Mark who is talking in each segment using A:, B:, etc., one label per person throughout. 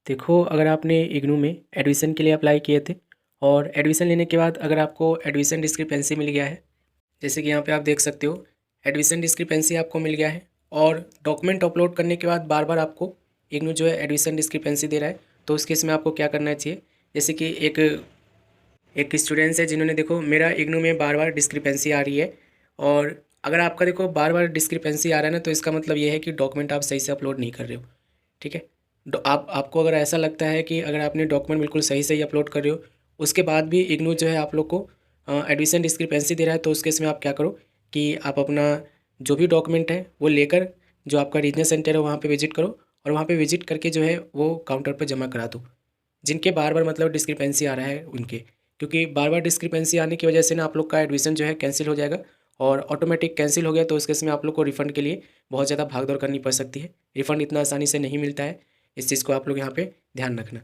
A: देखो, अगर आपने इग्नू में एडमिशन के लिए अप्लाई किए थे और एडमिशन लेने के बाद अगर आपको एडमिशन डिस्क्रिपेंसी मिल गया है, जैसे कि यहाँ पे आप देख सकते हो एडमिशन डिस्क्रिपेंसी आपको मिल गया है और डॉक्यूमेंट अपलोड करने के बाद बार बार आपको इग्नू जो है एडमिशन डिस्क्रिपेंसी दे रहा है, तो उस केस में आपको क्या करना चाहिए। जैसे कि एक एक स्टूडेंट्स है जिन्होंने देखो मेरा इग्नू में बार बार डिस्क्रिपेंसी आ रही है, और अगर आपका देखो बार बार डिस्क्रिपेंसी आ रहा है ना, तो इसका मतलब ये है कि डॉक्यूमेंट आप सही से अपलोड नहीं कर रहे हो। ठीक है। आपको अगर ऐसा लगता है कि अगर आपने डॉक्यूमेंट बिल्कुल सही सही अपलोड कर रहे हो, उसके बाद भी इग्नू जो है आप लोग को एडमिशन डिस्क्रिपेंसी दे रहा है, तो उस केस में आप क्या करो कि आप अपना जो भी डॉक्यूमेंट है वो लेकर जो आपका रीजनल सेंटर है वहाँ पे विजिट करो, और वहाँ पे विजिट करके जो है वो काउंटर पर जमा करा दो। जिनके बार बार मतलब डिस्क्रिपेंसी आ रहा है उनके, क्योंकि बार बार डिस्क्रिपेंसी आने की वजह से ना आप लोग का एडमिशन जो है कैंसिल हो जाएगा, और ऑटोमेटिक कैंसिल हो गया तो उस केस में आप लोग को रिफ़ंड के लिए बहुत ज़्यादा भाग दौड़ करनी पड़ सकती है। रिफ़ंड इतना आसानी से नहीं मिलता है, इस चीज़ को आप लोग यहाँ पे ध्यान रखना।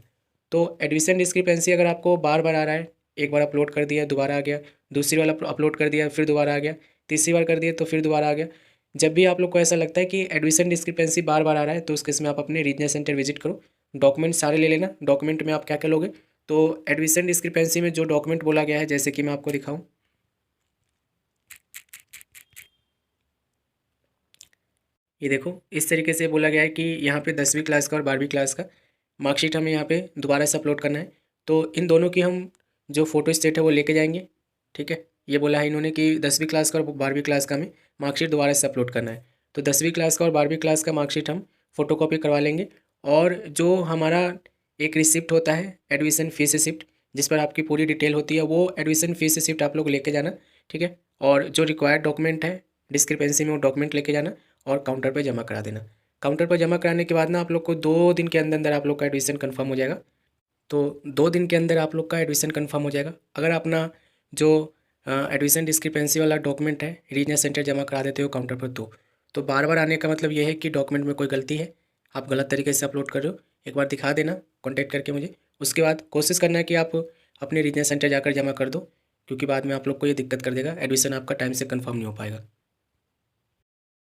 A: तो एडमिशन डिस्क्रिपेंसी अगर आपको बार बार आ रहा है, एक बार अपलोड कर दिया दोबारा आ गया, दूसरी बार अपलोड कर दिया फिर दोबारा आ गया, तीसरी बार कर दिया तो फिर दोबारा आ गया। जब भी आप लोग को ऐसा लगता है कि एडमिशन डिस्क्रिपेंसी बार बार आ रहा है, तो उस केस में आप अपने रीजनल सेंटर विजिट करो। डॉक्यूमेंट सारे ले लेना। डॉक्यूमेंट में आप क्या क्या लोगे, तो एडमिशन डिस्क्रिपेंसी में जो डॉक्यूमेंट बोला गया है, जैसे कि मैं आपको दिखाऊं, ये देखो इस तरीके से बोला गया है कि यहाँ पे 10वीं क्लास का और 12वीं क्लास का मार्कशीट हमें यहाँ पे दोबारा से अपलोड करना है। तो इन दोनों की हम जो फ़ोटो स्टेट है वो लेके जाएंगे। ठीक है, ये बोला है इन्होंने कि 10वीं क्लास का और 12वीं क्लास का हमें मार्कशीट दोबारा से अपलोड करना है। तो 10वीं क्लास का और 12वीं क्लास का मार्कशीट हम फ़ोटो कॉपी करवा लेंगे, और जो हमारा एक रिसिप्ट होता है एडमिशन फ़ीस रिसिप्ट, जिस पर आपकी पूरी डिटेल होती है, वो एडमिशन फ़ीस रिसिप्ट आप लोग लेके जाना। ठीक है, और जो रिक्वायर्ड डॉक्यूमेंट है डिस्क्रिपेंसी में, वो डॉक्यूमेंट लेके जाना और काउंटर पे जमा करा देना। काउंटर पर जमा कराने के बाद ना आप लोग को 2 दिन के अंदर अंदर आप लोग का एडमिशन कंफर्म हो जाएगा। तो 2 दिन के अंदर आप लोग का एडमिशन कंफर्म हो जाएगा, अगर अपना जो एडमिशन डिस्क्रिपेंसी वाला डॉक्यूमेंट है रीजनल सेंटर जमा करा देते हो काउंटर पर। तो बार बार आने का मतलब ये है कि डॉक्यूमेंट में कोई गलती है, आप गलत तरीके से अपलोड कर रहे हो। एक बार दिखा देना कॉन्टैक्ट करके मुझे। उसके बाद कोशिश करना है कि आप अपने रीजनल सेंटर जाकर जमा कर दो, क्योंकि बाद में आप लोग को ये दिक्कत कर देगा, एडमिशन आपका टाइम से कंफर्म नहीं हो पाएगा।